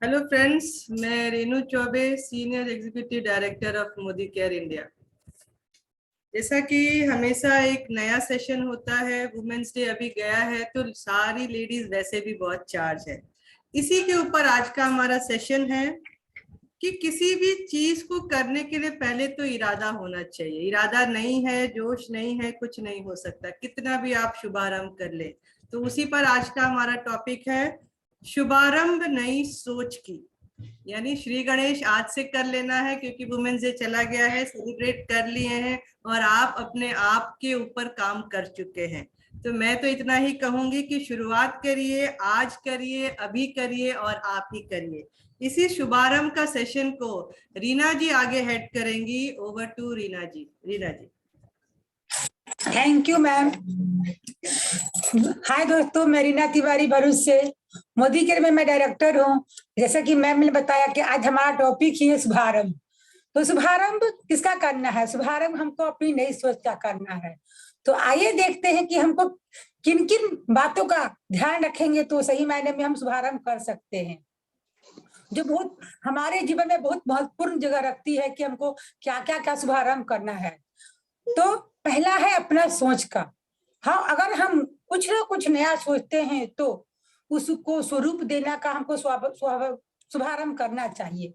Hello friends, मैं Renu Choubey, senior executive director of Modi care India. जैसा कि हमेशा एक नया सेशन होता है, वुमेन्स डे अभी गया है तो सारी लेडीज वैसे भी बहुत चार्ज है। इसी के ऊपर आज का हमारा सेशन है कि किसी भी चीज को करने के लिए पहले तो इरादा होना चाहिए। इरादा नहीं है, जोश नहीं है, कुछ नहीं हो सकता, कितना भी आप शुभारंभ कर ले। तो उसी पर आज का हमारा टॉपिक है, शुभारंभ नई सोच की। यानी श्री गणेश आज से कर लेना है, क्योंकि वुमेन्स डे चला गया है, सेलिब्रेट कर लिए हैं और आप अपने आप के ऊपर काम कर चुके हैं। तो मैं तो इतना ही कहूंगी कि शुरुआत करिए, आज करिए, अभी करिए और आप ही करिए। इसी शुभारंभ का सेशन को रीना जी आगे हेड करेंगी। Over to Reena ji. Reena ji. Thank you ma'am. Hi दोस्तों, मैं रीना तिवारी भरूच से मोदी केयर में मैं डायरेक्टर हूँ। जैसा कि मैम ने बताया कि आज हमारा टॉपिक ही है शुभारंभ। तो शुभारंभ किसका करना है? शुभारंभ हमको अपनी नई सोच का करना है। तो आइए देखते हैं कि हमको किन किन बातों का ध्यान रखेंगे तो सही मायने में हम शुभारंभ कर सकते हैं, जो बहुत हमारे जीवन में बहुत महत्वपूर्ण जगह रखती है कि हमको क्या क्या क्या शुभारंभ करना है। तो पहला है अपना सोच का। हाँ, अगर हम कुछ ना कुछ नया सोचते हैं तो उसको स्वरूप देना का हमको शुभारंभ करना चाहिए।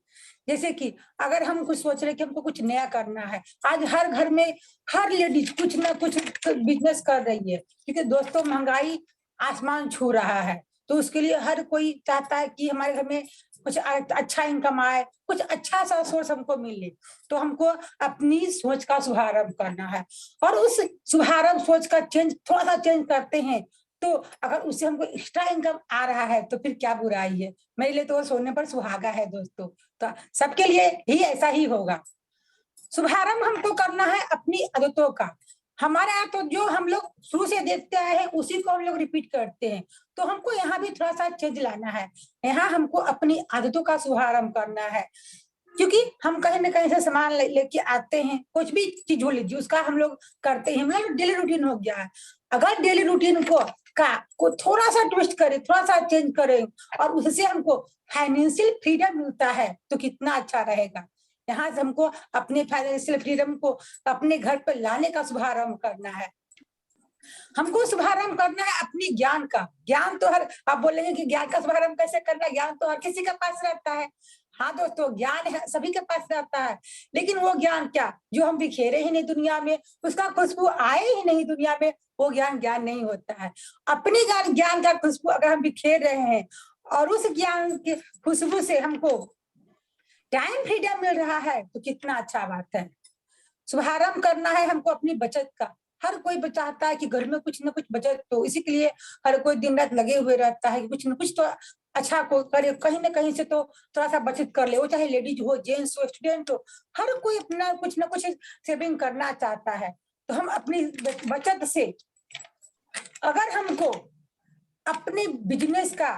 जैसे कि अगर हम कुछ सोच रहे कि हमको कुछ नया करना है, आज हर घर में हर लेडीज कुछ ना कुछ बिजनेस कर रही है, क्योंकि दोस्तों महंगाई आसमान छू रहा है। तो उसके लिए हर कोई चाहता है कि हमारे घर में कुछ अच्छा इनकम आए, कुछ अच्छा सा सोर्स हमको मिले। तो हमको अपनी सोच का शुभारंभ करना है और उस शुभारंभ सोच का थोड़ा सा चेंज करते हैं तो अगर उससे हमको एक्स्ट्रा इनकम आ रहा है तो फिर क्या बुराई है। मेरे लिए तो वो सोने पर सुहागा है दोस्तों। तो सबके लिए ही ऐसा ही होगा। शुभारंभ हमको करना है अपनी आदतों का। हमारे यहाँ तो जो हम लोग शुरू से देखते आए हैं उसी को हम लोग रिपीट करते हैं। तो हमको यहाँ भी थोड़ा सा चेंज लाना है। यहाँ हमको अपनी आदतों का शुभारंभ करना है, क्योंकि हम कहीं ना कहीं से सामान लेके आते हैं। कुछ भी चीज हो लीजिए, उसका हम लोग करते हैं, मतलब डेली रूटीन हो गया है। अगर डेली रूटीन को थोड़ा सा ट्विस्ट करें, थोड़ा सा चेंज करें और उससे हमको फाइनेंशियल फ्रीडम मिलता है तो कितना अच्छा रहेगा। यहाँ से हमको अपने फाइनेंशियल फ्रीडम को अपने घर पर लाने का शुभारंभ करना है। हमको शुभारंभ करना है अपनी ज्ञान का। ज्ञान तो हर, आप बोलेंगे कि ज्ञान का शुभारंभ कैसे करना, ज्ञान तो हर किसी के पास रहता है। हाँ दोस्तों, ज्ञान है सभी के पास रहता है, लेकिन वो ज्ञान क्या जो हम बिखेरे ही नहीं दुनिया में, उसका खुशबू आए ही नहीं दुनिया में, वो ज्ञान ज्ञान नहीं होता है। अपनी ज्ञान का खुशबू अगर हम बिखेर रहे हैं और उस ज्ञान की खुशबू से हमको टाइम फ्रीडम मिल रहा है तो कितना अच्छा बात है। शुभारंभ करना है हमको अपनी बचत का। हर कोई चाहता है कि घर में कुछ ना कुछ बचत, तो इसी के लिए हर कोई दिन रात लगे हुए रहता है कि कुछ ना कुछ तो अच्छा को करे, कहीं ना कहीं से तो थोड़ा सा बचत कर ले। वो चाहे लेडीज हो, जेंट्स हो, स्टूडेंट हो, हर कोई अपना कुछ ना कुछ सेविंग करना चाहता है। तो हम अपनी बचत से अगर हमको अपने बिजनेस का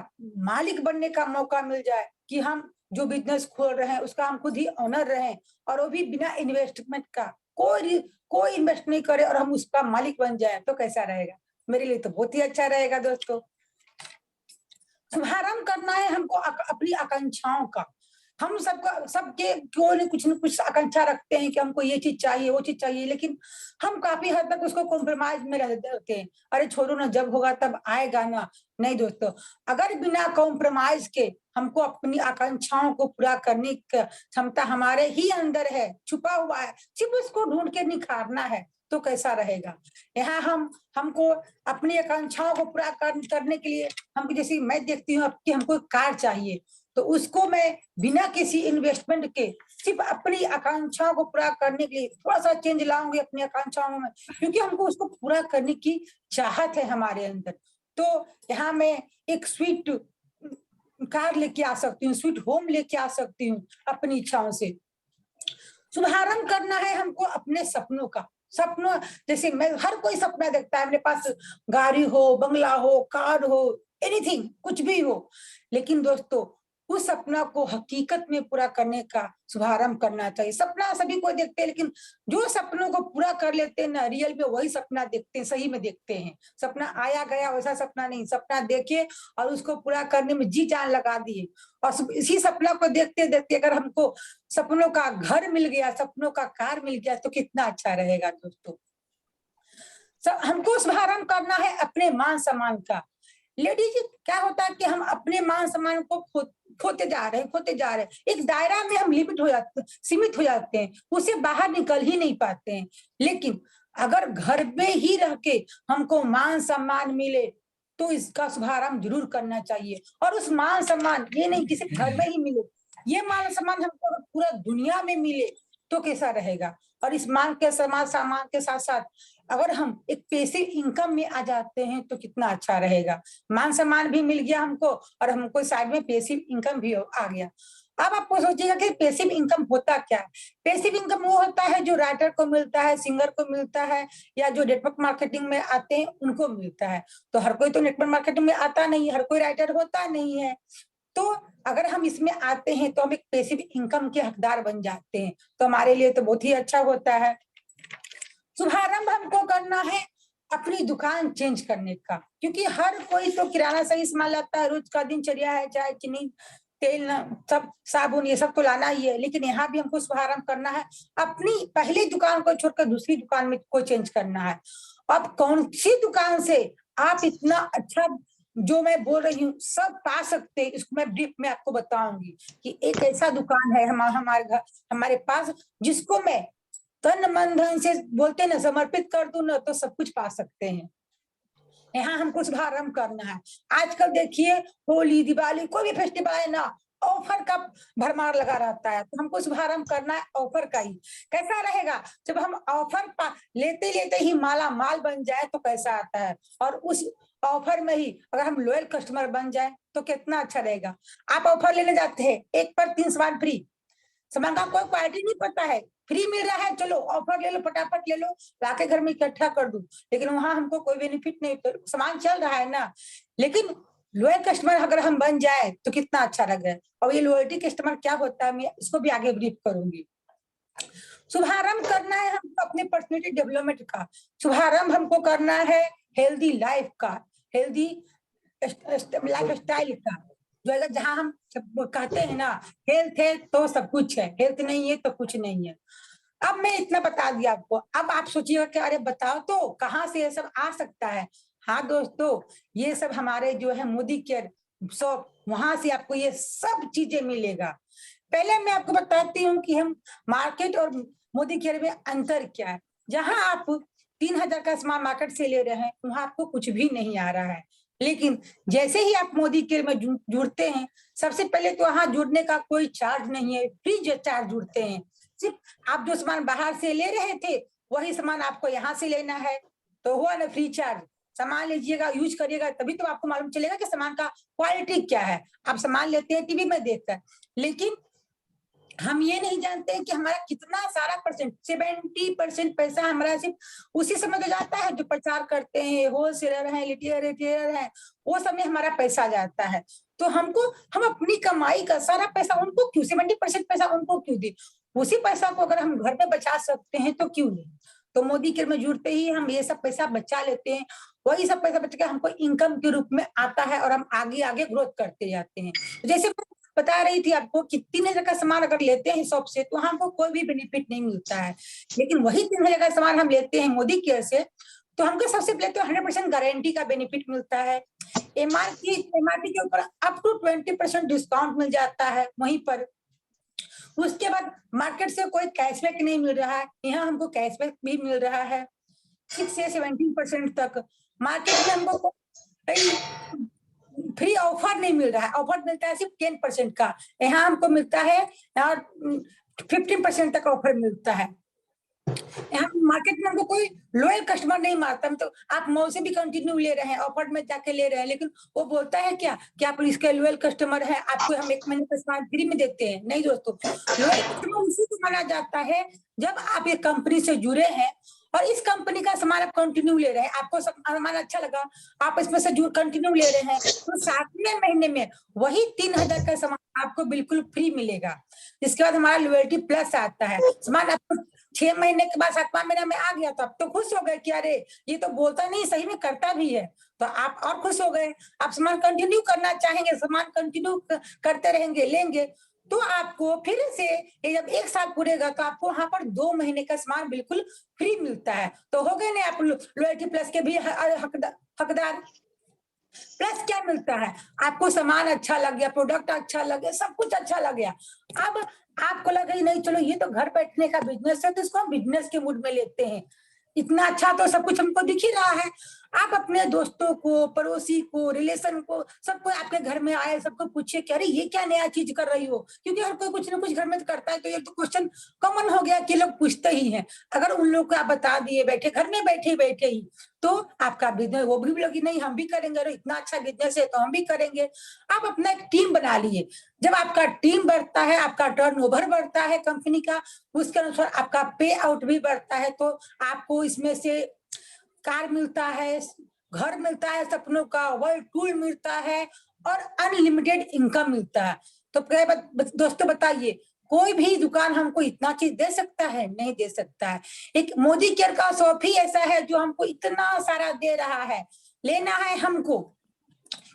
मालिक बनने का मौका मिल जाए कि हम जो बिजनेस खोल रहे हैं उसका हम खुद ही ऑनर रहे और वो भी बिना इन्वेस्टमेंट का, कोई इन्वेस्ट नहीं करे और हम उसका मालिक बन जाए तो कैसा रहेगा। मेरे लिए तो बहुत ही अच्छा रहेगा दोस्तों। शुभारंभ करना है हमको अपनी आकांक्षाओं का। हम सबके क्यों न कुछ आकांक्षा रखते हैं कि हमको ये चीज चाहिए, वो चीज चाहिए, लेकिन हम काफी हद तक उसको कॉम्प्रोमाइज में रहते हैं। अरे छोड़ो ना, जब होगा तब आएगा ना। नहीं दोस्तों, अगर बिना कॉम्प्रोमाइज के हमको अपनी आकांक्षाओं को पूरा करने की क्षमता हमारे ही अंदर है, छुपा हुआ है, सिर्फ उसको ढूंढ के निखारना है तो कैसा रहेगा। यहाँ हमको अपनी आकांक्षाओं को पूरा करने के लिए हमको, जैसे मैं देखती हूँ कि हमको कार चाहिए, तो उसको मैं बिना किसी इन्वेस्टमेंट के सिर्फ अपनी आकांक्षाओं को पूरा करने के लिए थोड़ा सा चेंज लाऊंगी अपनी आकांक्षाओं में, क्योंकि हमको उसको पूरा करने की चाहत है हमारे अंदर। तो यहाँ मैं एक स्वीट कार लेके आ सकती हूँ, स्वीट होम लेके आ सकती हूँ अपनी इच्छाओं से। शुभारंभ करना है हमको अपने सपनों का। सपनों जैसे मैं, हर कोई सपना देखता है, मेरे पास गाड़ी हो, बंगला हो, कार हो, एनीथिंग, कुछ भी हो, लेकिन दोस्तों उस सपना को हकीकत में पूरा करने का शुभारंभ करना चाहिए। सपना सभी को देखते हैं, लेकिन जो सपनों को पूरा कर लेते हैं ना, रियल में वही सपना देखते हैं, सही में देखते हैं। सपना आया गया वैसा सपना नहीं, सपना देखे और उसको पूरा करने में जी जान लगा दिए। और इसी सपना को देखते देखते अगर हमको सपनों का घर मिल गया, सपनों का कार मिल गया, तो कितना अच्छा रहेगा दोस्तों। हमको शुभारंभ करना है अपने मान सम्मान का। लेडीज, क्या होता है कि हम अपने मान सम्मान को खोते जा रहे हैं। एक दायरा में हम लिमिट हो जाते हैं, सीमित हो जाते हैं, उससे बाहर निकल ही नहीं पाते हैं। लेकिन अगर घर में ही रह के हमको मान सम्मान मिले तो इसका शुभारंभ जरूर करना चाहिए। और उस मान सम्मान ये नहीं कि सिर्फ घर में ही मिले, ये मान सम्मान हमको पूरा दुनिया में मिले तो कैसा रहेगा। और इस मान के सम्मान के साथ साथ अगर हम एक पैसिव इनकम में आ जाते हैं तो कितना अच्छा रहेगा। मान सम्मान भी मिल गया हमको और हमको साइड में पैसिव इनकम भी आ गया। अब आपको सोचिएगा कि पैसिव इनकम होता क्या है। पैसिव इनकम वो होता है जो राइटर को मिलता है, सिंगर को मिलता है, या जो नेटवर्क मार्केटिंग में आते हैं उनको मिलता है। तो हर कोई तो नेटवर्क मार्केटिंग में आता नहीं, हर कोई राइटर होता नहीं है। तो अगर हम इसमें आते हैं तो हम एक पैसिव इनकम के हकदार बन जाते हैं, तो हमारे लिए तो बहुत ही अच्छा होता है। शुभारंभ हमको करना है अपनी दुकान चेंज करने का, क्योंकि हर कोई तो किराना सही सामान लाता है, रोज का दिनचर्या है, चाहे चीनी तेल सब साबुन ये सब तो लाना ही है। लेकिन यहाँ भी हमको शुभारंभ करना है, अपनी पहली दुकान को छोड़कर दूसरी दुकान में को चेंज करना है। अब कौन सी दुकान से आप इतना अच्छा जो मैं बोल रही हूँ सब पा सकते हैं, इसको मैं ब्रीफ में आपको बताऊंगी कि एक ऐसा दुकान है हमारे घर हमारे पास जिसको मैं तन मन धन से बोलते ना समर्पित कर दूं ना तो सब कुछ पा सकते हैं। यहाँ हमको शुभारंभ करना है। आजकल देखिए होली दिवाली कोई भी फेस्टिवल है ना, ऑफर का भरमार लगा रहता है, तो हमको शुभारंभ करना है ऑफर का ही। कैसा रहेगा जब हम ऑफर लेते लेते ही माला माल बन जाए तो कैसा आता है। और उस ऑफर में ही अगर हम लॉयल कस्टमर बन जाए तो कितना अच्छा रहेगा। आप ऑफर लेने जाते हैं 1 पर 3 सामान फ्री, सामान का कोई क्वालिटी नहीं पता है, फ्री मिल रहा है, चलो ऑफर ले लो, फटाफट ले लो, लाके घर में इकट्ठा कर दूं। लेकिन वहां हमको कोई बेनिफिट नहीं, तो सामान चल रहा है ना। लेकिन लॉयल कस्टमर अगर हम बन जाए तो कितना अच्छा लगे। और ये लॉयल्टी कस्टमर क्या होता है मैं इसको भी आगे ब्रीफ करूंगी। शुभारंभ करना है हमको अपने पर्सनैलिटी डेवलपमेंट का, शुभारंभ हमको करना है हेल्दी लाइफ का, हेल्दी लाइफ स्टाइल का। जो जहां हम कहते हैं ना हेल्थ है तो सब कुछ है, हेल्थ नहीं है तो कुछ नहीं है। अब मैं इतना बता दिया आपको, अब आप सोचिएगा कि अरे बताओ तो कहाँ से ये सब आ सकता है। हाँ दोस्तों, ये सब हमारे जो है मोदी केयर शॉप, वहां से आपको ये सब चीजें मिलेगा। पहले मैं आपको बताती हूँ कि हम मार्केट और मोदी केयर में अंतर क्या है। जहां आप 3000 का सामान मार्केट से ले रहे हैं वहां आपको कुछ भी नहीं आ रहा है। लेकिन जैसे ही आप मोदी केयर में जुड़ते हैं, सबसे पहले तो वहां जुड़ने का कोई चार्ज नहीं है, फ्री चार्ज जुड़ते हैं। सिर्फ आप जो सामान बाहर से ले रहे थे वही सामान आपको यहाँ से लेना है, तो हुआ ना फ्री चार्ज। सामान लीजिएगा, यूज करिएगा, तभी तो आपको मालूम चलेगा कि सामान का क्वालिटी क्या है। आप सामान लेते हैं टीवी में देखकर, लेकिन हम ये नहीं जानते हैं कि हमारा कितना सारा परसेंट 70% पैसा हमारा सिर्फ उसी समय तो जाता है जो प्रचार करते हैं, होलसेलर है, रिटेलर है, वो सब में हमारा पैसा जाता है। तो हम अपनी कमाई का सारा पैसा उनको क्यों 70% पैसा उनको क्यों दे। उसी पैसा को अगर हम घर में बचा सकते हैं तो क्यों नहीं। तो मोदी केयर में जुड़ते ही हम ये सब पैसा बचा लेते हैं, वही सब पैसा बच के हमको इनकम के रूप में आता है और हम आगे आगे ग्रोथ करते जाते हैं। जैसे बता रही थी आपको कि 3000 का सामान अगर लेते हैं शॉप से तो हमको कोई भी बेनिफिट नहीं मिलता है। लेकिन वही 3000 का सामान हम लेते हैं मोदी केयर से तो हमको सबसे पहले तो 100% गारंटी का बेनिफिट मिलता है। एमआरपी के ऊपर अप टू 20% डिस्काउंट मिल जाता है वहीं पर। उसके बाद मार्केट से कोई कैशबैक नहीं मिल रहा है, यहाँ हमको कैशबैक भी मिल रहा है 6 से 17% तक। मार्केट में हमको फ्री ऑफर नहीं मिल रहा है, ऑफर मिलता है सिर्फ 10% का, यहाँ हमको मिलता है 15% तक ऑफर मिलता है। यहाँ मार्केट में हमको कोई लॉयल कस्टमर नहीं मारता, तो आप मॉल से भी कंटिन्यू ले रहे हैं, ऑफर में जाके ले रहे हैं, लेकिन वो बोलता है क्या कि आप इसके लॉयल कस्टमर है, आपको हम 1 महीने का सामान फ्री में देते हैं। नहीं दोस्तों, लॉयल कस्टमर उसी को माना जाता है जब आप एक कंपनी से जुड़े हैं और इस कंपनी का सामान आप कंटिन्यू ले रहे हैं, आपको सामान अच्छा लगा, आप इसमें से जो कंटिन्यू ले रहे हैं, तो 7वें महीने में वही 3000 का सामान आपको बिल्कुल फ्री मिलेगा। इसके बाद हमारा लॉयल्टी प्लस आता है, सामान आपको 6 महीने के बाद 7वां महीना में आ गया तो आप तो खुश हो गए कि अरे ये तो बोलता नहीं, सही में करता भी है, तो आप और खुश हो गए। आप सामान कंटिन्यू करना चाहेंगे, सामान कंटिन्यू करते रहेंगे, लेंगे, तो आपको फिर से जब 1 साल पूरेगा तो आपको वहां पर 2 महीने का सामान बिल्कुल फ्री मिलता है। तो हो गए ना आप लॉयल्टी प्लस के भी हकदार। प्लस क्या मिलता है, आपको सामान अच्छा लग गया, प्रोडक्ट अच्छा लगे, सब कुछ अच्छा लग गया। अब आपको लगा नहीं चलो ये तो घर बैठने का बिजनेस है, तो इसको हम बिजनेस के मूड में लेते हैं, इतना अच्छा तो सब कुछ हमको दिख ही रहा है। आप अपने दोस्तों को, पड़ोसी को, रिलेशन को, सबको आपके घर में आए, सबको पूछिए कि अरे ये क्या नया चीज कर रही हो, क्योंकि हर कोई कुछ ना कुछ घर में करता है, तो ये तो क्वेश्चन कॉमन हो गया कि लोग पूछते ही हैं। अगर उन लोग को आप बता दिए बैठे घर में बैठे बैठे ही, तो आपका बिजनेस, वो भी लगी नहीं हम भी करेंगे, अरे इतना अच्छा बिजनेस है तो हम भी करेंगे। आप अपना एक टीम बना लिए, जब आपका टीम बढ़ता है, आपका टर्नओवर बढ़ता है कंपनी का, उसके अनुसार आपका पे आउट भी बढ़ता है, तो आपको इसमें से कार मिलता है, घर मिलता है सपनों का, वर्ल्ड टूर मिलता है, और अनलिमिटेड इनकम मिलता है। तो दोस्तों बताइए, कोई भी दुकान हमको इतना चीज दे सकता है? नहीं दे सकता है। एक मोदी केयर का शॉप ही ऐसा है जो हमको इतना सारा दे रहा है। लेना है हमको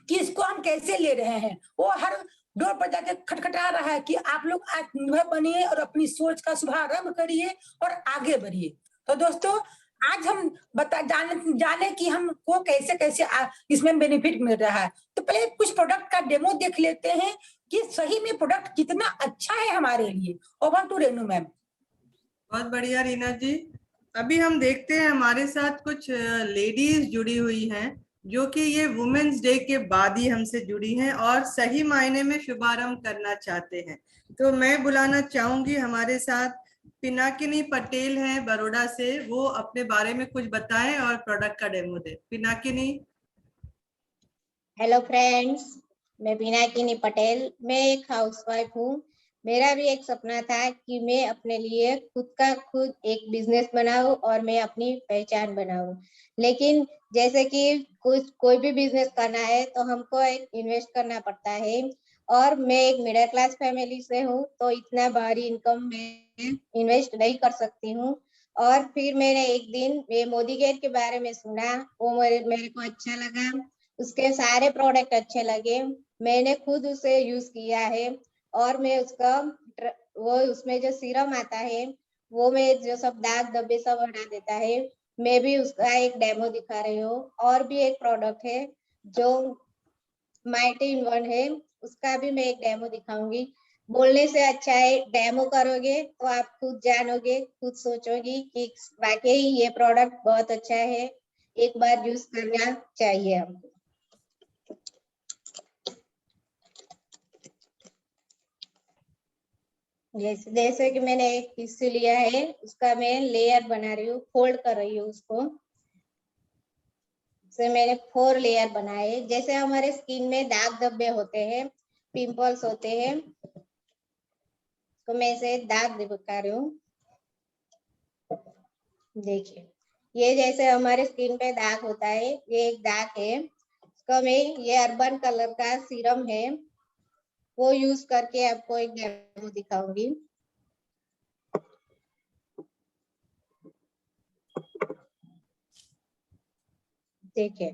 कि इसको हम कैसे ले रहे हैं, वो हर डोर पर जाके खटखटा रहा है कि आप लोग आत्मनिर्भर बनिए और अपनी सोच का शुभारंभ करिए और आगे बढ़िए। तो दोस्तों आज हम जाने कि हमको कैसे कैसे इसमें बेनिफिट मिल रहा है। तो पहले कुछ प्रोडक्ट का डेमो देख लेते हैं कि सही में प्रोडक्ट कितना अच्छा है हमारे लिए। Over to Renu ma'am. बहुत बढ़िया रीना जी। अभी हम देखते हैं हमारे साथ कुछ लेडीज जुड़ी हुई हैं जो कि ये वुमेन्स डे के बाद ही हमसे जुड़ी हैं और सही मायने में शुभारंभ करना चाहते हैं। तो मैं बुलाना चाहूंगी हमारे साथ पिनाकिनी पटेल हैं बड़ौदा से, वो अपने बारे में कुछ बताएं और प्रोडक्ट का डेमो दें। पिनाकिनी। हेलो फ्रेंड्स, मैं पिनाकिनी पटेल, मैं एक हाउसवाइफ हूँ। मेरा भी एक सपना था कि मैं अपने लिए खुद एक बिजनेस बनाऊं और मैं अपनी पहचान बनाऊं। लेकिन जैसे कि कोई भी बिजनेस करना है तो हमको एक इन्वेस्ट करना पड़ता है, और मैं एक मिडिल क्लास फैमिली से हूँ, तो इतना भारी इनकम में इन्वेस्ट नहीं कर सकती हूँ। और फिर मैंने एक दिन ये मोदी केयर के बारे में सुना, वो मेरे को अच्छा लगा, उसके सारे प्रोडक्ट अच्छे लगे, मैंने खुद उसे यूज किया है, और मैं उसका वो उसमें जो सीरम आता है वो मैं जो सब दाग धब्बे सब हटा देता है, मैं भी उसका एक डेमो दिखा रही हूँ। और भी एक प्रोडक्ट है जो माइटी इन वन है, उसका भी मैं एक डेमो दिखाऊंगी। बोलने से अच्छा है डेमो करोगे तो आप खुद जानोगे, खुद सोचोगी कि वाकई ये प्रोडक्ट बहुत अच्छा है, एक बार यूज करना चाहिए हमको। जैसे कि मैंने एक टिश्यू लिया है, उसका मैं लेयर बना रही हूँ, फोल्ड कर रही हूँ उसको। से मैंने 4 लेयर बनाए। जैसे हमारे स्किन में दाग धब्बे होते हैं, पिंपल्स होते हैं, तो मैं इसे दाग दिखा रही हूँ। देखिए, ये जैसे हमारे स्किन पे दाग होता है, ये एक दाग है, इसको मैं ये अर्बन कलर का सीरम है वो यूज करके आपको एक डेमो दिखाऊंगी। देखिए,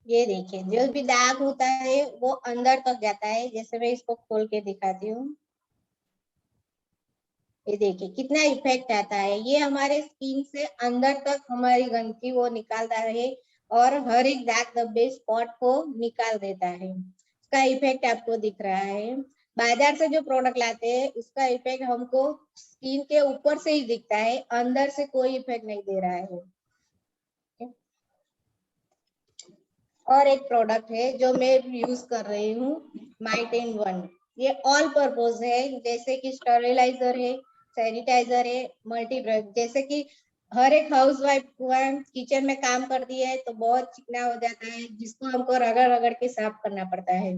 ये देखिए जो भी दाग होता है वो अंदर तक जाता है। जैसे मैं इसको खोल के दिखाती हूँ, ये देखिए कितना इफेक्ट आता है। ये हमारे स्किन से अंदर तक हमारी गंदगी वो निकालता है और हर एक दाग धब्बे स्पॉट को निकाल देता है। इसका इफेक्ट आपको दिख रहा है। बाजार से जो प्रोडक्ट लाते हैं उसका इफेक्ट हमको स्किन के ऊपर से ही दिखता है, अंदर से कोई इफेक्ट नहीं दे रहा है। और एक प्रोडक्ट है जो मैं यूज कर रही हूँ, माइट इन वन। ये ऑल पर्पज है, जैसे कि स्टरलाइजर है, सैनिटाइजर है, मल्टी ब्रश। जैसे कि हर एक हाउस वाइफ किचन में काम करती है तो बहुत चिकना हो जाता है, जिसको हमको रगड़ रगड़ के साफ करना पड़ता है।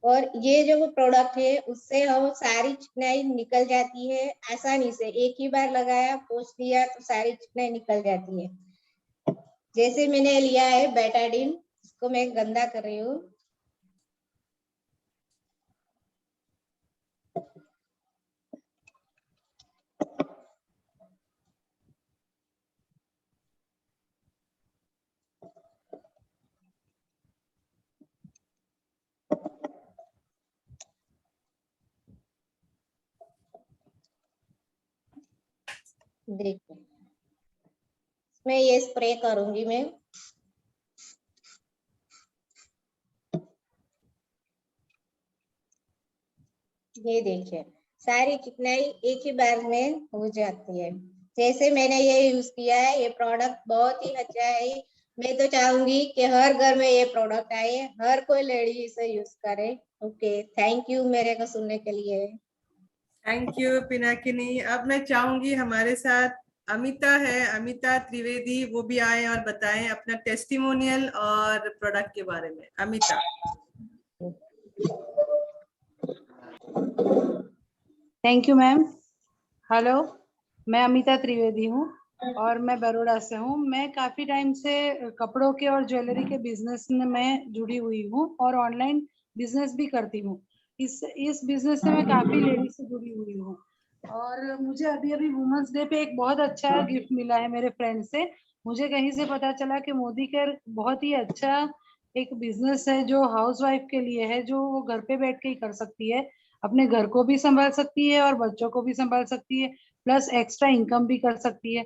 और ये जो प्रोडक्ट है उससे हम सारी चिकनाई निकल जाती है आसानी से। एक ही बार लगाया, पोंछ दिया तो सारी चिकनाई निकल जाती है। जैसे मैंने लिया है बेटाडीन, इसको मैं गंदा कर रही हूँ। देखिए, मैं ये स्प्रे करूंगी मैं। ये देखिए, सारी चिकनाई एक ही बार में हो जाती है। जैसे मैंने ये यूज किया है, ये प्रोडक्ट बहुत ही अच्छा है। मैं तो चाहूंगी कि हर घर में ये प्रोडक्ट आए, हर कोई लेडी इसे यूज करे। ओके, थैंक यू मेरे को सुनने के लिए। Thank you Pinakini. अब मैं चाहूंगी हमारे साथ अमिता है, अमिता त्रिवेदी, वो भी आए और बताएं अपना टेस्टिमोनियल और प्रोडक्ट के बारे में। Amita. Thank you ma'am. Hello, मैं अमिता त्रिवेदी हूँ और मैं बड़ौदा से हूँ। मैं काफी टाइम से कपड़ों के और ज्वेलरी के बिजनेस में जुड़ी हुई हूँ और ऑनलाइन बिजनेस भी करती हूँ। इस बिजनेस से मैं काफी लेडीज से जुड़ी हुई हूँ और मुझे अभी अभी वुमेन्स डे पे एक बहुत अच्छा गिफ्ट मिला है मेरे फ्रेंड से। मुझे कहीं से पता चला कि मोदी केयर बहुत ही अच्छा एक बिजनेस है जो हाउस वाइफ के लिए है, जो वो घर पे बैठ के ही कर सकती है, अपने घर को भी संभाल सकती है और बच्चों को भी संभाल सकती है, प्लस एक्स्ट्रा इनकम भी कर सकती है।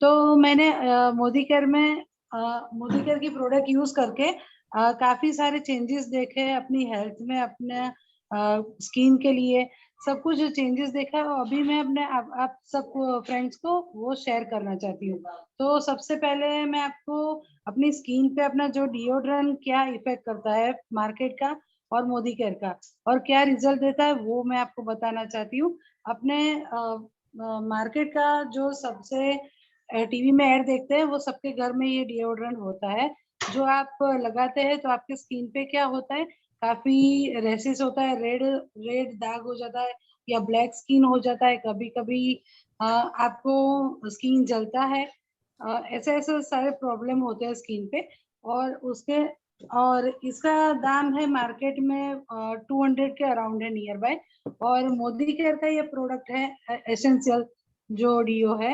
तो मैंने मोदी केयर की प्रोडक्ट यूज करके काफी सारे चेंजेस देखे अपनी हेल्थ में, अपने स्किन के लिए सब कुछ जो चेंजेस देखा है, अभी मैं अपने आप सब फ्रेंड्स को वो शेयर करना चाहती हूँ। तो सबसे पहले मैं आपको अपनी स्किन पे अपना जो डिओड्रेंट क्या इफेक्ट करता है मार्केट का और मोदी केयर का और क्या रिजल्ट देता है वो मैं आपको बताना चाहती हूँ। अपने मार्केट का जो सबसे टीवी में ऐड देखते हैं वो सबके घर में ये डिओड्रेंट होता है, जो आप लगाते हैं तो आपके स्किन पे क्या होता है, काफी रेसेस होता है, रेड रेड दाग हो जाता है या ब्लैक स्किन हो जाता है, कभी कभी आपको स्किन जलता है, ऐसे ऐसे सारे प्रॉब्लम होते हैं स्किन पे। और इसका दाम है मार्केट में 200 के अराउंड है नियर बाय। और मोदी केयर का ये प्रोडक्ट है एसेंशियल जो डीओ है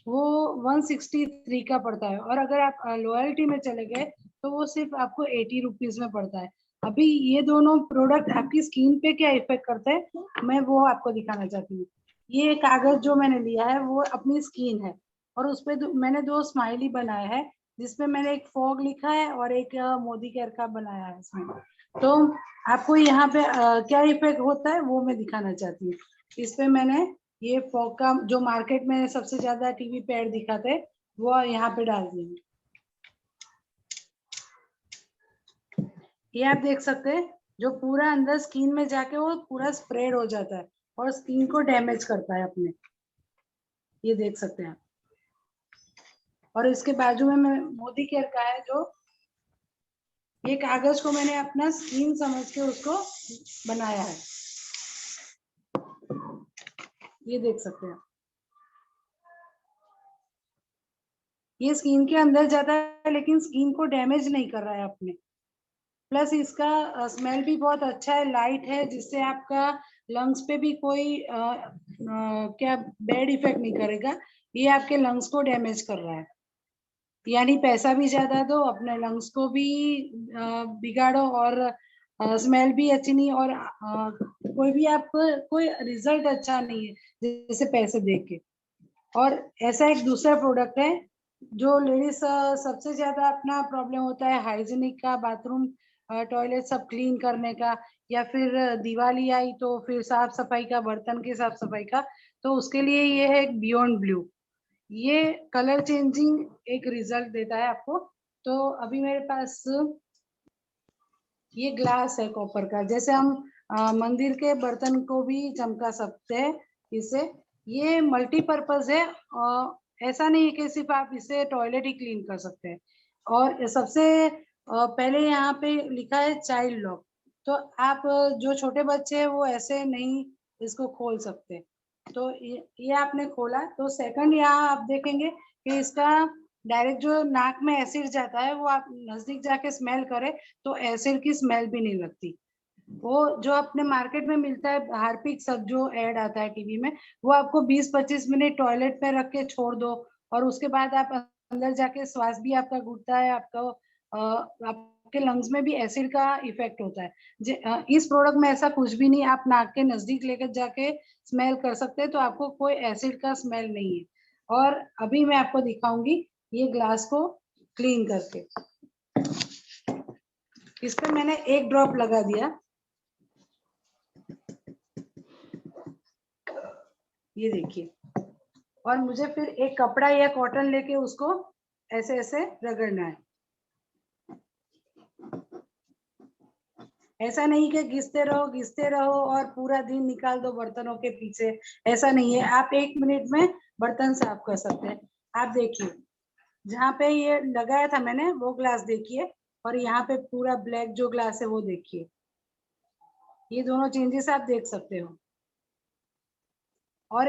वो 163 का पड़ता है, और अगर आप लॉयल्टी में चले गए तो वो सिर्फ आपको 80 रुपीज में पड़ता है। अभी ये दोनों प्रोडक्ट आपकी स्किन पे क्या इफेक्ट करते हैं मैं वो आपको दिखाना चाहती हूँ। ये कागज जो मैंने लिया है वो अपनी स्किन है और उस पे मैंने 2 स्माइली बनाया है, जिसपे मैंने एक फॉग लिखा है और एक मोदी केयर का बनाया है इसमें। तो आपको यहाँ पे क्या इफेक्ट होता है वो मैं दिखाना चाहती हूँ। इस पे मैंने ये फॉग का जो मार्केट में सबसे ज्यादा टीवी पे ऐड दिखाते वो यहाँ पे डाल दिए। ये आप देख सकते हैं जो पूरा अंदर स्किन में जाके वो पूरा स्प्रेड हो जाता है और स्किन को डैमेज करता है अपने, ये देख सकते हैं। और इसके बाजू में मैं मोदी केयर का है जो ये कागज को मैंने अपना स्किन समझ के उसको बनाया है, ये देख सकते हैं। ये स्किन के अंदर जाता है लेकिन स्किन को डैमेज नहीं कर रहा है अपने, प्लस इसका स्मेल भी बहुत अच्छा है, लाइट है, जिससे आपका लंग्स पे भी कोई क्या बैड इफेक्ट नहीं करेगा। ये आपके लंग्स को डैमेज कर रहा है, यानी पैसा भी ज्यादा दो, अपने लंग्स को भी बिगाड़ो और स्मेल भी अच्छी नहीं, और कोई भी आपको कोई रिजल्ट अच्छा नहीं है जैसे पैसे दे के। और ऐसा एक दूसरा प्रोडक्ट है जो लेडीज सबसे ज्यादा अपना प्रॉब्लम होता है हाइजीनिक का, बाथरूम टॉयलेट सब क्लीन करने का, या फिर दिवाली आई तो फिर साफ सफाई का, बर्तन की साफ सफाई का, तो उसके लिए ये है एक बियॉन्ड ब्लू। ये कलर चेंजिंग एक रिजल्ट देता है आपको। तो अभी मेरे पास ये ग्लास है कॉपर का, जैसे हम मंदिर के बर्तन को भी चमका सकते हैं इससे। ये मल्टीपर्पज है ऐसा नहीं है कि सिर्फ आप इससे टॉयलेट ही क्लीन कर सकते हैं। और सबसे पहले यहाँ पे लिखा है चाइल्ड लॉक, तो आप जो छोटे बच्चे हैं वो ऐसे नहीं इसको खोल सकते। तो ये आपने खोला, तो सेकंड यहाँ आप देखेंगे कि इसका डायरेक्ट जो नाक में एसिड जाता है वो आप नजदीक जाके स्मेल करें तो एसिड की स्मेल भी नहीं लगती। वो जो अपने मार्केट में मिलता है हार्पिक सब जो ऐड आता है टीवी में, वो आपको 20-25 मिनट टॉयलेट पे रख के छोड़ दो और उसके बाद आप अंदर जाके श्वास भी आपका घुटता है, आपका आपके लंग्स में भी एसिड का इफेक्ट होता है। इस प्रोडक्ट में ऐसा कुछ भी नहीं, आप नाक के नजदीक लेकर जाके स्मेल कर सकते हैं तो आपको कोई एसिड का स्मेल नहीं है। और अभी मैं आपको दिखाऊंगी ये ग्लास को क्लीन करके। इस पर मैंने 1 ड्रॉप लगा दिया, ये देखिए। और मुझे फिर एक कपड़ा या कॉटन लेके उसको ऐसे ऐसे रगड़ना है। ऐसा नहीं कि घिसते रहो और पूरा दिन निकाल दो बर्तनों के पीछे, ऐसा नहीं है। आप 1 मिनट में बर्तन साफ कर सकते हैं। आप देखिए जहाँ पे ये लगाया था मैंने वो ग्लास देखिए, और यहाँ पे पूरा ब्लैक जो ग्लास है वो देखिए। ये दोनों चेंजेस आप देख सकते हो और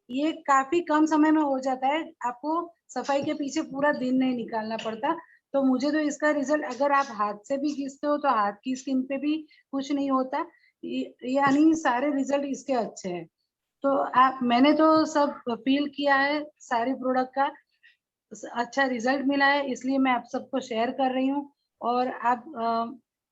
ये काफी कम समय में हो जाता है, आपको सफाई के पीछे पूरा दिन नहीं निकालना पड़ता। तो मुझे तो इसका रिजल्ट, अगर आप हाथ से भी घिसते हो तो हाथ की स्किन पे भी कुछ नहीं होता, यानी सारे रिजल्ट इसके अच्छे हैं। तो आप, मैंने तो सब फील किया है, सारी प्रोडक्ट का अच्छा रिजल्ट मिला है, इसलिए मैं आप सबको शेयर कर रही हूँ। और आप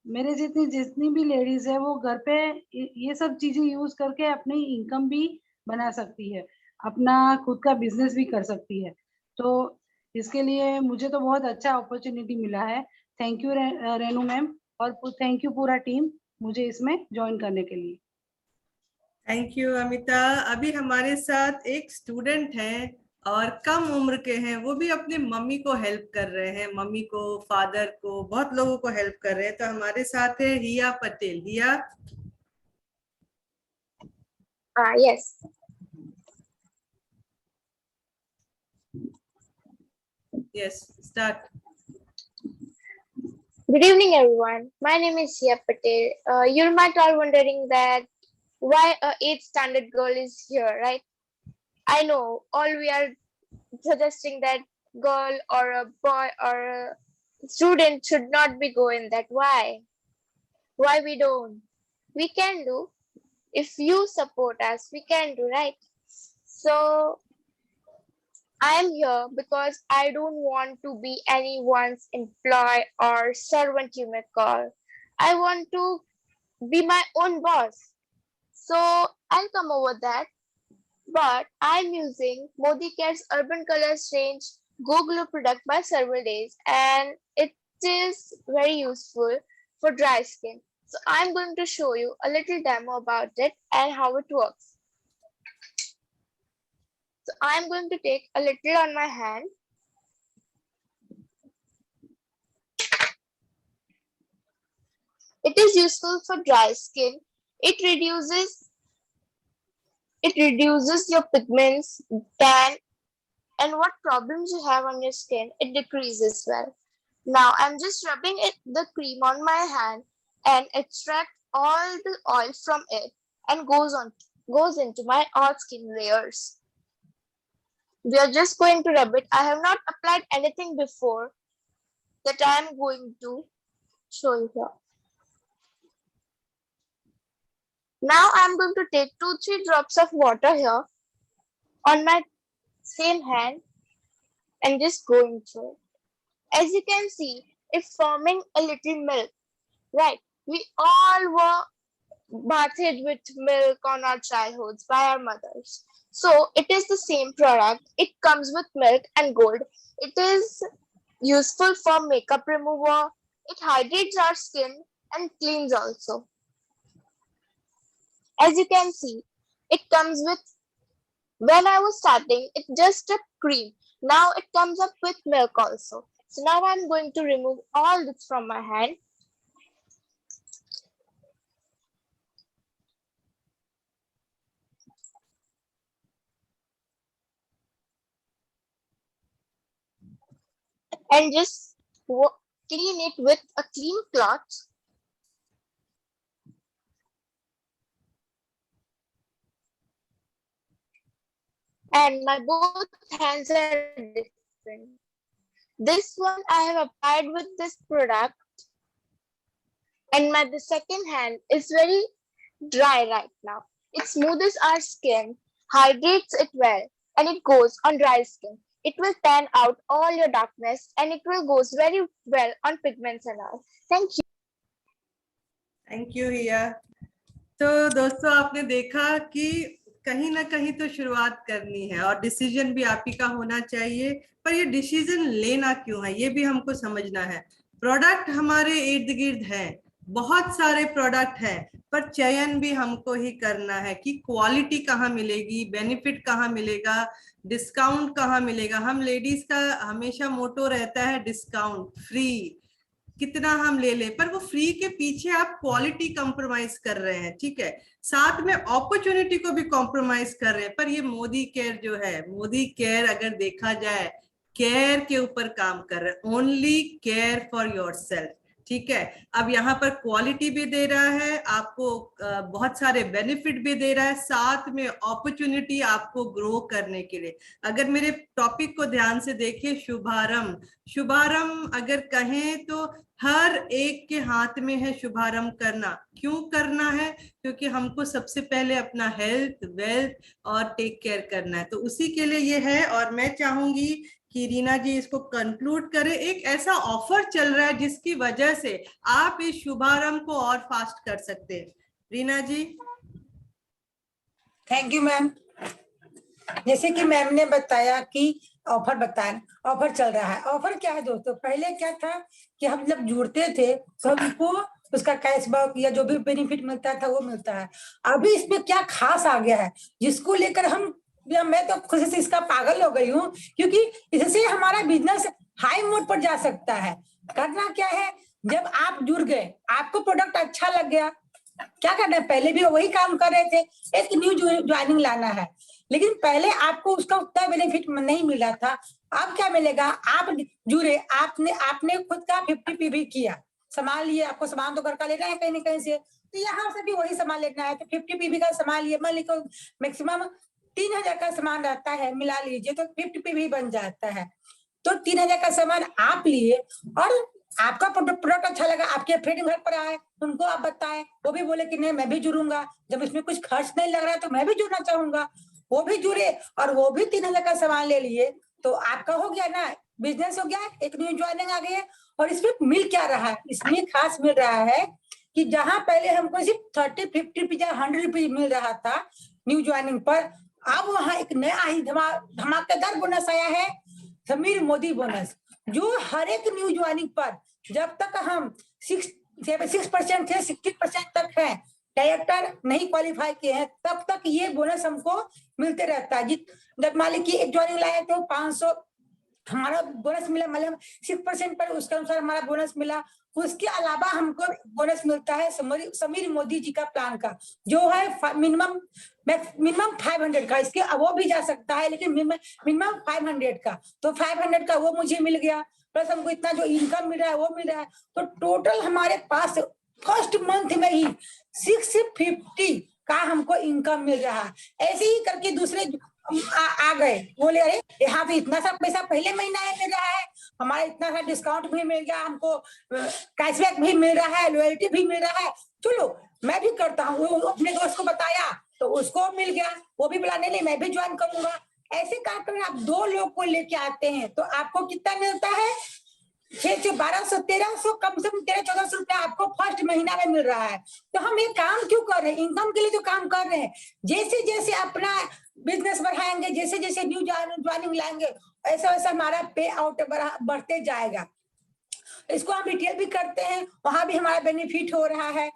मेरे जितनी भी लेडीज है वो घर पे ये सब चीजें यूज करके अपनी इनकम भी बना सकती है, अपना खुद का बिजनेस भी कर सकती है। तो इसके लिए मुझे तो बहुत अच्छा अपॉर्चुनिटी मिला है। थैंक यू रेनू मैम, और थैंक यू पूरा टीम मुझे इसमें ज्वाइन करने के लिए। Thank you Amita. अभी हमारे साथ एक स्टूडेंट हैं और कम उम्र के हैं, वो भी अपनी मम्मी को हेल्प कर रहे हैं, मम्मी को, फादर को, बहुत लोगों को हेल्प कर रहे हैं। तो हमारे साथ है हिया पटेल। हिया, Yes. Yes, start. Good evening, everyone. My name is Sia Patel. You might all wondering that why a 8th standard girl is here, right? I know all we are suggesting that girl or a boy or a student should not be going that. Why? Why we don't? We can do. If you support us, we can do, right? So I am here because I don't want to be anyone's employee or servant, you may call. I want to be my own boss. So I'll come over that. But I'm using Modi Care's Urban Colors range Go Glow product by several days, and it is very useful for dry skin. So I'm going to show you a little demo about it and how it works. So I'm going to take a little on my hand. It is useful for dry skin. It reduces your pigments, tan, and what problems you have on your skin. It decreases well. Now I'm just rubbing the cream on my hand and extract all the oil from it and goes into my all skin layers. We are just going to rub it. I have not applied anything before that I am going to show you here. Now I'm going to take 2-3 drops of water here on my same hand and just go into it. As you can see, it's forming a little milk, right? We all were bathed with milk on our childhoods by our mothers. So it is the same product. It comes with milk and gold. It is useful for makeup remover. It hydrates our skin and cleans also. As you can see, it comes with, when I was starting, it just a cream. Now it comes up with milk also. So now I'm going to remove all this from my hand. and just clean it with a clean cloth. And my both hands are different. This one I have applied with this product, and the second hand is very dry right now. It smoothes our skin, hydrates it well, and it goes on dry skin. It will tan out all your darkness, and it will goes very well on pigments and all. Thank you. Thank you Hiya. तो दोस्तों आपने देखा कि कहीं ना कहीं तो शुरुआत करनी है और डिसीजन भी आप ही का होना चाहिए, पर ये डिसीजन लेना क्यों है ये भी हमको समझना है। प्रोडक्ट हमारे इर्द गिर्द है, बहुत सारे प्रोडक्ट हैं, पर चयन भी हमको ही करना है कि क्वालिटी कहाँ मिलेगी, बेनिफिट कहाँ मिलेगा, डिस्काउंट कहाँ मिलेगा। हम लेडीज का हमेशा मोटो रहता है डिस्काउंट, फ्री, कितना हम ले लें, पर वो फ्री के पीछे आप क्वालिटी कॉम्प्रोमाइज कर रहे हैं, ठीक है, साथ में अपॉर्चुनिटी को भी कॉम्प्रोमाइज कर रहे हैं। पर ये मोदी केयर जो है, मोदी केयर अगर देखा जाए केयर के ऊपर काम कर रहे हैं, ओनली केयर फॉर योरसेल्फ, ठीक है। अब यहाँ पर क्वालिटी भी दे रहा है आपको, बहुत सारे बेनिफिट भी दे रहा है, साथ में अपॉर्चुनिटी आपको ग्रो करने के लिए। अगर मेरे टॉपिक को ध्यान से देखिए, शुभारंभ, शुभारंभ अगर कहें तो हर एक के हाथ में है शुभारंभ करना। क्यों करना है? क्योंकि हमको सबसे पहले अपना हेल्थ, वेल्थ और टेक केयर करना है, तो उसी के लिए ये है। और मैं चाहूंगी कि रीना जी इसको कंक्लूड करें। एक ऐसा ऑफर चल रहा है जिसकी वजह से आप इस शुभारंभ को और फास्ट कर सकते हैं। Reena ji. Thank you ma'am. जैसे कि मैम ने बताया कि ऑफर ऑफर चल रहा है। ऑफर क्या है दोस्तों? पहले क्या था कि हम जब जुड़ते थे तो हमको उसका कैशबैक या जो भी बेनिफिट मिलता था वो मिलता है। अभी इसमें क्या खास आ गया है जिसको लेकर मैं तो खुशी से इसका पागल हो गई हूँ, क्योंकि इससे हमारा बिजनेस हाई मोड पर जा सकता है। करना क्या है, जब आप जुड़ गए, आपको प्रोडक्ट अच्छा लग गया, क्या करना है, पहले भी वही काम कर रहे थे, एक न्यू ज्वाइनिंग लाना है, लेकिन पहले आपको उसका उतना बेनिफिट नहीं मिला था। अब क्या मिलेगा, आप जुड़े, आपने खुद का 50 भी किया, सामान लिए, आपको सामान तो घर का लेना है कहीं ना कहीं से, तो यहाँ से भी वही सामान लेना है, तो 50 पीवी का सामान लिए, मान लीजिए मैक्सिमम 3000 का सामान रहता है, मिला लीजिए तो 50 पीवी बन जाता है। तो 3000 का सामान आप लिए और आपका प्रोडक्ट अच्छा लगा, आपके फ्रेंड घर पर आए, उनको आप बताएं, वो भी बोले कि नहीं मैं भी जुड़ूंगा, जब इसमें कुछ खर्च नहीं लग रहा है तो मैं भी जुड़ना चाहूंगा, वो भी जुड़े और वो भी 3000 का सामान ले लिए, तो आपका हो गया ना, बिजनेस हो गया, एक न्यू ज्वाइनिंग आ गई है। और इसमें मिल क्या रहा है, इसमें खास मिल रहा है कि जहां पहले हमको सिर्फ 30, 50 या 100 रुपीज मिल रहा था न्यू ज्वाइनिंग पर, अब वहां एक नया ही धमाकेदार बोनस आया है, समीर मोदी बोनस, जो हर एक न्यू ज्वाइनिंग पर जब तक हम 6% थे 60% तक है, डायरेक्टर नहीं क्वालिफाई किए हैं, तब तक ये बोनस हमको मिलते रहता है। जब मान लीजिए एक ज्वाइनिंग लाए तो 500 हमारा बोनस मिला, मतलब 6% पर उसके अनुसार हमारा बोनस मिला। उसके अलावा हमको बोनस मिलता है समीर मोदी जी का प्लान का, जो है मिनिमम 500 का, इसके वो भी जा सकता है लेकिन मिनिमम 500 का, तो 500 का वो मुझे मिल गया, प्लस हमको इतना जो इनकम मिल रहा है वो मिल रहा है, तो टोटल हमारे पास फर्स्ट मंथ में ही 650 का हमको इनकम मिल रहा है। ऐसे ही करके दूसरे आ गए, बोले अरे यहाँ पे इतना सा पैसा पहले महीना है मिल रहा है, हमारा इतना सा डिस्काउंट भी मिल गया, हमको कैशबैक भी मिल रहा है, लॉयल्टी भी मिल रहा है, चलो मैं भी करता हूँ। वो अपने दोस्त को बताया तो उसको मिल गया, वो भी बोला नहीं मैं भी ज्वाइन करूंगा। ऐसे कार्यक्रम आप 2 लोग को लेके आते हैं तो आपको कितना मिलता है, 6 से 1200 1300, कम से कम 1300-1400 रुपया आपको फर्स्ट महीना में मिल रहा है। तो हम ये काम क्यों कर रहे हैं, इनकम के लिए तो काम कर रहे हैं। जैसे जैसे अपना बिजनेस बढ़ाएंगे, जैसे जैसे न्यू ज्वाइनिंग लाएंगे, ऐसा वैसा हमारा पे आउट बढ़ते जाएगा। इसको हम रिटेल भी करते हैं, वहां भी हमारा बेनिफिट हो रहा है,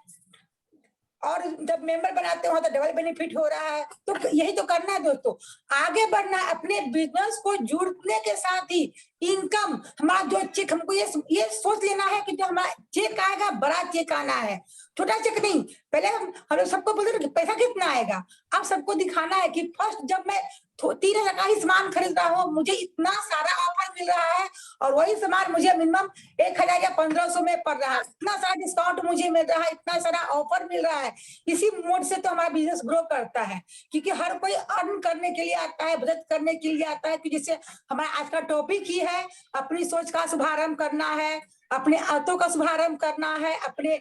और जब मेंबर बनाते हो तो डबल बेनिफिट हो रहा है। तो यही तो करना है दोस्तों, आगे बढ़ना है, अपने बिजनेस को जुड़ने के साथ ही इनकम हमारा जो चेक, हमको ये सोच लेना है कि जो हमारा चेक आएगा बड़ा चेक आना है, छोटा चेक नहीं। पहले हम सबको बोलते थे कि पैसा कितना आएगा, अब सबको दिखाना है कि फर्स्ट जब मैं 3,000 का ही सामान खरीद रहा हूँ, मुझे इतना सारा ऑफर मिल रहा है और वही सामान मुझे मिनिमम 1,000 या 1,500 में पड़ रहा है, इतना सारा डिस्काउंट मुझे मिल रहा है, इतना सारा ऑफर मिल रहा है। इसी मोड से तो हमारा बिजनेस ग्रो करता है, क्योंकि हर कोई अर्न करने के लिए आता है, बचत करने के लिए आता है। कि जैसे हमारा आज का टॉपिक ही है अपनी सोच का शुभारंभ करना है, अपने आदतों का शुभारंभ करना है, अपने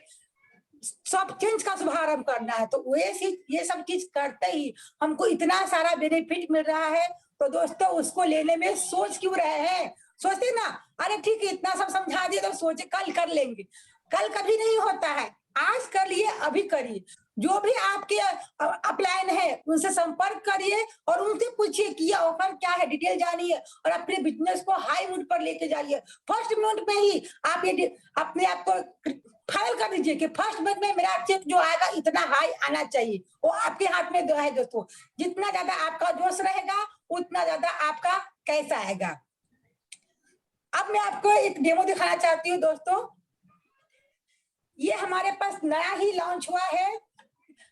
सब चेंज का शुभारंभ करना है। तो ये सब चीज करते ही हमको इतना सारा बेनिफिट मिल रहा है। तो दोस्तों उसको लेने में सोच क्यों रहे हैं? सोचते ना अरे ठीक है इतना सब समझा दिए तो सोचे कल कर लेंगे, कल कभी नहीं होता है। आज कर लिए, अभी करिए। जो भी आपके अपलाइन है उनसे संपर्क करिए और उनसे पूछिए कि ये ऑफर क्या है, डिटेल जानिए और अपने बिजनेस को हाई मूड पर लेके जाइए। फर्स्ट मंथ में ही आप ये अपने आप को फाइल कर दीजिए कि फर्स्ट मंथ में मेरा चेक जो आएगा इतना हाई आना चाहिए। वो आपके हाथ में है दोस्तों, जितना ज्यादा आपका जोश रहेगा उतना ज्यादा आपका कैश आएगा। अब मैं आपको एक डेमो दिखाना चाहती हूँ दोस्तों। ये हमारे पास नया ही लॉन्च हुआ है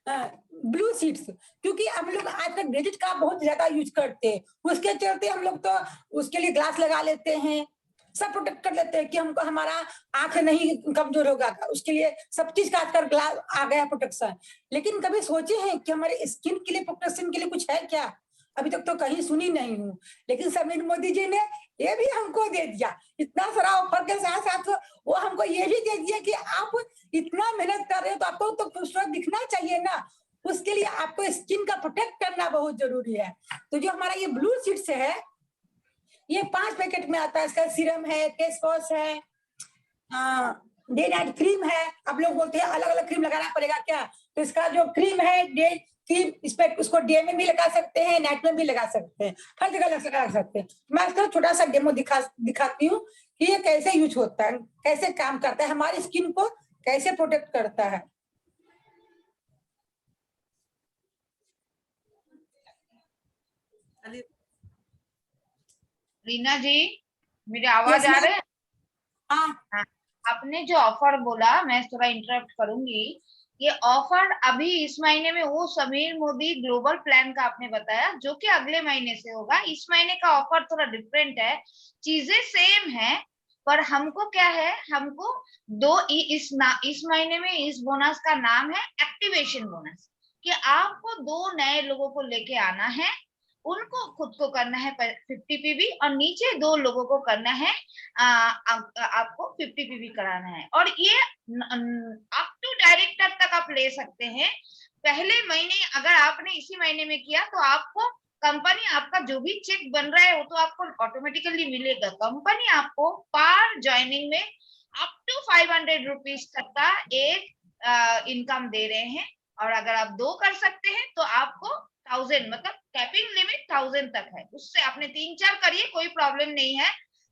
ब्लू सीट्स, क्योंकि हम लोग आज तक डिजिट का बहुत ज्यादा यूज करते हैं, उसके चलते हम लोग तो उसके लिए ग्लास लगा लेते हैं, सब प्रोटेक्ट कर लेते हैं कि हमको हमारा आंख नहीं कमजोर होगा, उसके लिए सब चीज का आजकल ग्लास आ गया प्रोटेक्शन। लेकिन कभी सोचे हैं कि हमारे स्किन के लिए प्रोटेक्शन के लिए कुछ है क्या? अभी तक तो कहीं सुनी नहीं हूँ, लेकिन समीर मोदी जी ने ये भी हमको दे दिया। इतना सारा ऑफर के साथ साथ वो हमको ये भी दे दिया कि आप इतना मेहनत कर रहे हो तो आपको तो खूबसूरत दिखना चाहिए ना, उसके लिए आपको स्किन का प्रोटेक्ट करना बहुत जरूरी है। तो जो हमारा ये ब्लू सीट्स है, ये 5 पैकेट में आता है। इसका सीरम है, फेस वॉश है, डे नाइट क्रीम है। आप लोग बोलते हैं अलग अलग क्रीम लगाना पड़ेगा क्या? तो इसका जो क्रीम है डे क्रीम, इस पे उसको डे में भी लगा सकते हैं, नाइट में भी लगा सकते हैं, हर जगह लगा सकते हैं। मैं इसका छोटा सा डेमो दिखाती हूँ कि ये कैसे यूज होता है, कैसे काम करता है, हमारी स्किन को कैसे प्रोटेक्ट करता है। रीना जी, मेरी आवाज आ रही है? हाँ, आपने जो ऑफर बोला, मैं थोड़ा इंटरप्ट करूंगी। ये ऑफर अभी इस महीने में वो समीर मोदी ग्लोबल प्लान का आपने बताया, जो कि अगले महीने से होगा। इस महीने का ऑफर थोड़ा डिफरेंट है, चीजें सेम है, पर हमको क्या है, हमको इस महीने में इस बोनस का नाम है एक्टिवेशन बोनस, कि आपको 2 नए लोगों को लेके आना है, उनको खुद को करना है 50 पीवी और नीचे 2 लोगों को करना है आपको 50 पीवी कराना है। और ये अप टू डायरेक्टर तक आप ले सकते हैं। पहले महीने अगर आपने इसी महीने में किया तो आपको कंपनी आपका जो भी चेक बन रहा है वो तो आपको ऑटोमेटिकली मिलेगा। कंपनी आपको पर ज्वाइनिंग में अप टू 500 रुपीज तक का एक इनकम दे रहे हैं। और अगर आप 2 कर सकते हैं तो आपको 1000, मतलब कैपिंग लिमिट 1000 तक है, उससे आपने 3-4 करिए, कोई प्रॉब्लम नहीं है।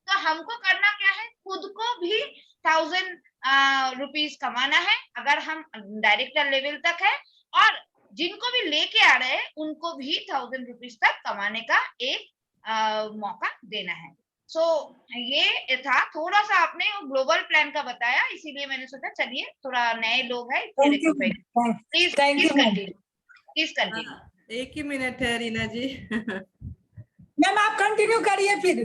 तो हमको करना क्या है, खुद को भी 1000 रुपीज कमाना है अगर हम डायरेक्टर लेवल तक है, और जिनको भी लेके आ रहे हैं उनको भी 1000 रुपीज तक कमाने का एक मौका देना है। सो ये था, थोड़ा सा आपने ग्लोबल प्लान का बताया, इसीलिए मैंने सोचा चलिए थोड़ा नए लोग हैं, प्लीज कंटिन्यू। एक ही मिनट है रीना जी। मैम आप कंटिन्यू करिए फिर।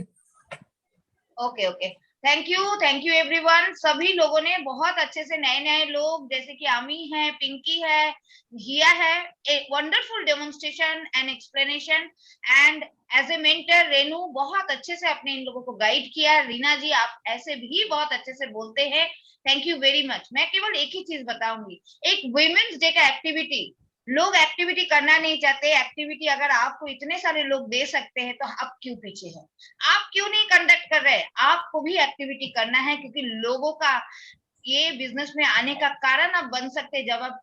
Okay okay, thank you everyone. सभी लोगों ने बहुत अच्छे से, नए नए लोग जैसे कि आमी है, पिंकी है, हिया है, एक wonderful demonstration and explanation. And as a mentor Renu बहुत अच्छे से अपने इन लोगों को गाइड किया। रीना जी आप ऐसे भी बहुत अच्छे से बोलते हैं, थैंक यू वेरी मच। मैं केवल एक ही चीज बताऊंगी, एक वुमेन्स डे का एक्टिविटी, लोग एक्टिविटी करना नहीं चाहते, एक्टिविटी अगर आपको इतने सारे लोग दे सकते हैं तो आप क्यों पीछे हैं, आप क्यों नहीं कंडक्ट कर रहे? आपको भी एक्टिविटी करना है, क्योंकि लोगों का ये बिजनेस में आने का कारण आप बन सकते हैं जब आप